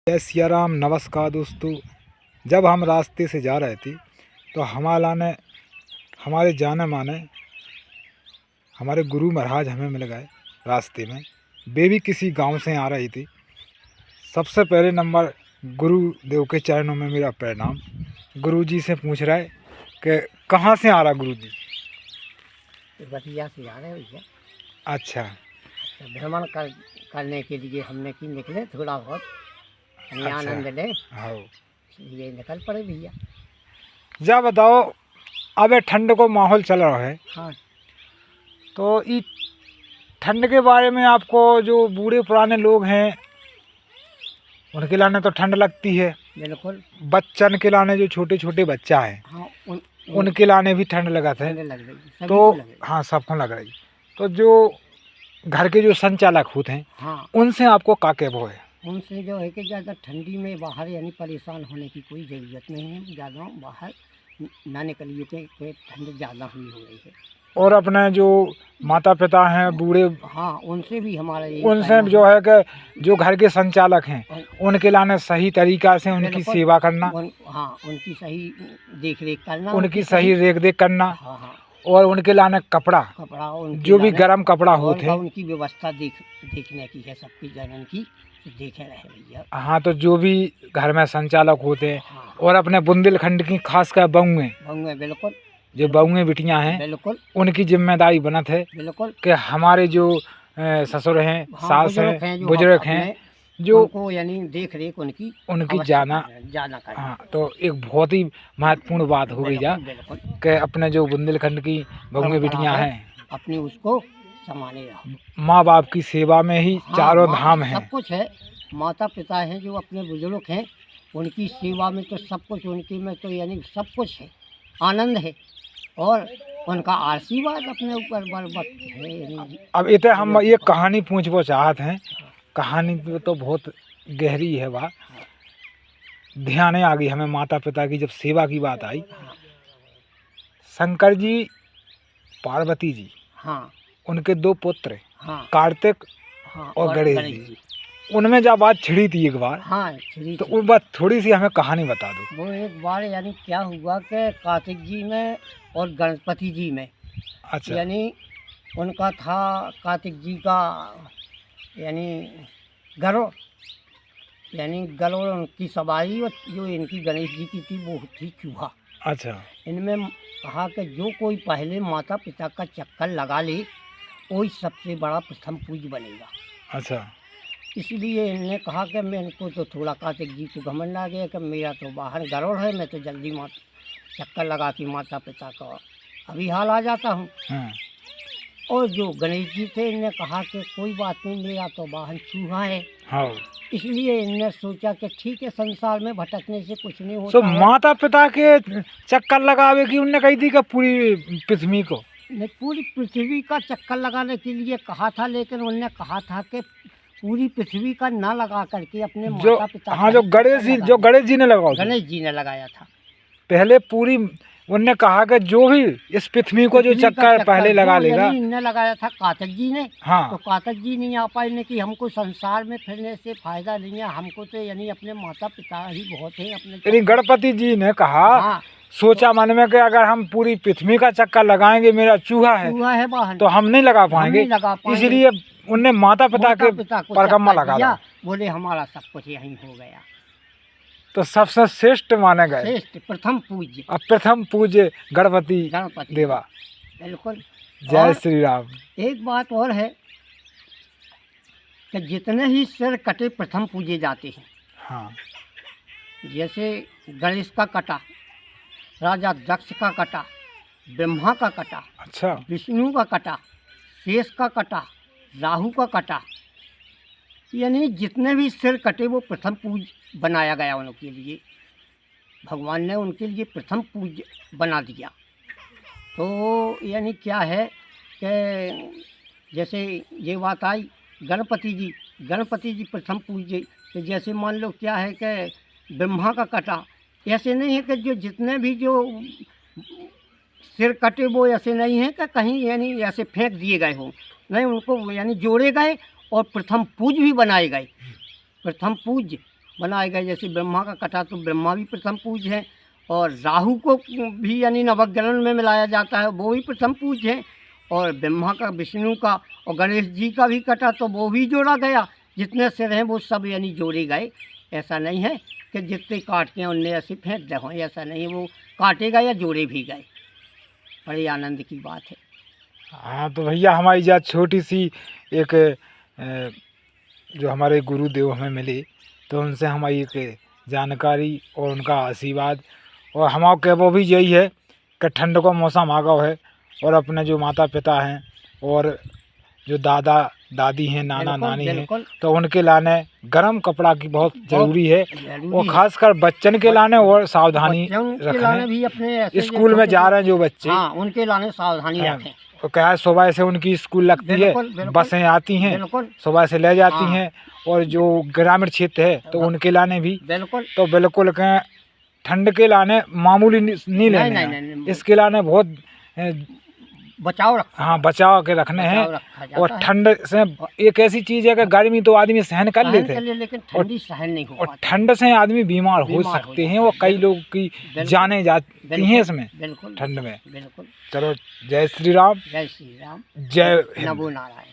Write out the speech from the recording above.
जय सिया राम। नमस्कार दोस्तों। जब हम रास्ते से जा रहे थे तो हमारे जाने माने हमारे गुरु महाराज हमें मिल गए रास्ते में। वे भी किसी गांव से आ रही थी। सबसे पहले नंबर गुरुदेव के चरणों में मेरा प्रणाम। गुरु जी से पूछ रहे कि कहाँ से आ रहा गुरु जी? बतिया से आ रहे भैया। अच्छा, भ्रमण करने के लिए हमने कि निकले थोड़ा बहुत आनंद ले। हाँ, ये निकल पड़े भैया। जा बताओ, अब ठंड को माहौल चल रहा है। हाँ, तो इस ठंड के बारे में आपको जो बूढ़े पुराने लोग हैं उनके लाने तो ठंड लगती है। बिल्कुल। बच्चन के लाने जो छोटे छोटे बच्चा है हाँ, उनके लाने भी ठंड लगा था। लग रही तो हाँ, सबको लग रही। तो जो घर के जो संचालक होते हैं, हाँ, उनसे आपको क्या कहना है? उनसे जो है कि ज़्यादा ठंडी में बाहर यानी परेशान होने की कोई ज़रूरत नहीं है। ज़्यादा बाहर ना निकलिए कि ठंड ज़्यादा हुई हो रही है। और अपने जो माता पिता हैं बूढ़े, हाँ, उनसे भी हमारा उनसे जो है कि जो घर के संचालक हैं उनके लाने सही तरीक़ा से उनकी सेवा करना। हाँ, उनकी सही देख रेख करना, उनकी सही देख रेख करना। हाँ हाँ। और उनके लाने कपड़ा जो भी गर्म कपड़ा होते हैं उनकी व्यवस्था देखने की है। सबकी जनन की देखे रहे भैया। हाँ, तो जो भी घर में संचालक होते हैं, हाँ, और अपने बुंदेलखंड की खासकर बहुएं, बिल्कुल, जो बहुएं बिटियां हैं, बिल्कुल, उनकी जिम्मेदारी बनत है बिल्कुल कि हमारे जो ससुर हैं, हाँ, सास हैं, बुजुर्ग हैं, जो उनको यानी देख रेख उनकी जाना कर। हाँ, तो एक बहुत ही महत्वपूर्ण बात हो गई जा कि अपने जो बुंदेलखंड की बहुएं बिटियां हैं अपनी उसको समाने माँ बाप की सेवा में ही, हाँ, चारों धाम हैं। सब कुछ है। माता पिता हैं जो अपने बुजुर्ग हैं, उनकी सेवा में तो सब कुछ, उनकी में तो यानी सब कुछ है, आनंद है। और उनका आशीर्वाद अपने ऊपर बरबत है। अब इतने हम ये कहानी पूछना चाहते हैं। कहानी तो बहुत गहरी है। वाह, ध्यान आ गई हमें माता पिता की जब सेवा की बात आई। शंकर जी, पार्वती जी, हाँ, उनके दो पुत्र, हाँ, कार्तिक, हाँ, और गणेश जी, उनमें जब बात छिड़ी थी एक बार, हाँ, तो उस बात थोड़ी सी हमें कहानी बता दो। वो एक बार यानी क्या हुआ कि कार्तिक जी में और गणपति जी में, अच्छा, यानी उनका था कार्तिक जी का यानी गरुड़, यानी गरुड़ उनकी सवारी, और जो इनकी गणेश जी की थी वो थी चूहा। अच्छा। इनमें कहा कि जो कोई पहले माता पिता का चक्कर लगा ले वही सबसे बड़ा प्रथम पूज्य बनेगा। अच्छा। इसलिए इन्होंने कहा कि मैं इनको तो थोड़ा कार्तिक जी को घमंड आ गया कि मेरा तो बाहर गरुड़ है, मैं तो जल्दी चक्कर लगा के माता पिता का अभी हाल आ जाता हूँ। और जो गणेश जी थे इन्होंने कहा कि कोई बात नहीं, मेरा तो वाहन चूहा है। हाँ। इसलिए इन्होंने सोचा कि ठीक है, संसार में भटकने से कुछ नहीं होता। तो माता पिता के चक्कर लगावे की उनने कही थी कि पूरी पृथ्वी को नहीं, पूरी पृथ्वी का चक्कर लगाने के लिए कहा था, लेकिन उन्होंने कहा था कि पूरी पृथ्वी का ना लगा करके अपने माता पिता। हाँ, जो गणेश जी ने लगाया, गणेश जी ने लगाया था पहले पूरी। उनने कहा कि जो भी इस पृथ्वी को जो चक्कर पहले लगा लेगा, इनने लगाया था कार्तिक जी ने। हाँ, तो कार्तिक जी नहीं आ पाए ने कि हमको संसार में फिरने से फायदा नहीं है, हमको तो यानी अपने माता पिता ही बहुत है अपने। गणपति जी ने कहा, हाँ, सोचा मन में कि अगर हम पूरी पृथ्वी का चक्कर लगाएंगे, मेरा चूहा है बाहन, तो हम नहीं लगा पाएंगे। इसलिए उनने माता पिता के परिक्रमा लगा। बोले हमारा सब कुछ यही हो गया। तो सबसे श्रेष्ठ माने गए, श्रेष्ठ प्रथम पूज्य, अब प्रथम पूज्य गणपति देवा। बिल्कुल। जय श्री राम। एक बात और है कि जितने ही सिर कटे प्रथम पूजे जाते हैं। हाँ। जैसे गणेश का कटा, राजा दक्ष का कटा, ब्रह्मा का कटा, अच्छा, विष्णु का कटा, शेष का कटा, राहु का कटा, यानी जितने भी सिर कटे वो प्रथम पूज बनाया गया उनके लिए। भगवान ने उनके लिए प्रथम पूज बना दिया। तो यानी क्या है कि जैसे ये बात आई गणपति जी प्रथम पूज्य। तो जैसे मान लो क्या है कि ब्रह्मा का कटा, ऐसे नहीं है कि जो जितने भी जो सिर कटे वो ऐसे नहीं है कि कहीं यानी ऐसे फेंक दिए गए हों, नहीं, उनको यानी जोड़े गए और प्रथम पूज भी बनाए गए। प्रथम पूज बनाए गए। जैसे ब्रह्मा का कटा तो ब्रह्मा भी प्रथम पूज्य हैं, और राहु को भी यानी नवग्रह में मिलाया जाता है, वो भी प्रथम पूज्य हैं। और ब्रह्मा का, विष्णु का और गणेश जी का भी कटा तो वो भी जोड़ा गया। जितने सिर हैं वो सब यानी जोड़े गए। ऐसा नहीं है कि जितने काट के उनने ऐसे फेंक दे हों, ऐसा नहीं, वो काटे गए या जोड़े भी गए। बड़े आनंद की बात है। हाँ तो भैया हमारी जात छोटी सी एक जो हमारे गुरुदेव हमें मिले, तो उनसे हमारी एक जानकारी और उनका आशीर्वाद, और हमारा के वो भी यही है कि ठंड का मौसम आ गया है, और अपने जो माता पिता हैं और जो दादा दादी हैं, नाना बिल्कुल, नानी हैं, बिल्कुल। तो उनके लाने गर्म कपड़ा की बहुत ज़रूरी है, जरूरी और है। खासकर बच्चन के लाने और सावधानी बच्चों के लाने रखने। भी अपने ऐसे स्कूल में जा रहे हैं जो बच्चे, हाँ, उनके लाने सावधानी हाँ, रखें। तो क्या है, सुबह से उनकी स्कूल लगती है, बिल्कुल, बिल्कुल। बसें आती हैं, बिल्कुल। सुबह से ले जाती हाँ। हैं, और जो ग्रामीण क्षेत्र है तो उनके लाने भी, बिल्कुल। तो बिल्कुल कहें ठंड के लाने मामूली नहीं लेने नहीं, हैं। नहीं, इसके लाने बहुत बचाव रखा, हाँ बचाव के रखने हैं। बचाव रखा जाता और है। ठंड से एक ऐसी चीज़ है कि गर्मी तो आदमी सहन कर सहन लेते कर हैं, ले, लेकिन ठंडी सहन नहीं हो और पाती। ठंड से आदमी बीमार हो बीमार हो सकते हैं, जाता और है। कई लोग की बिल्कुल, जाने जाती हैं बिल्कुल, इसमें बिल्कुल, ठंड में। बिल्कुल। चलो, जय श्री राम, जय श्री राम, जय हिंद। नमो नारायण।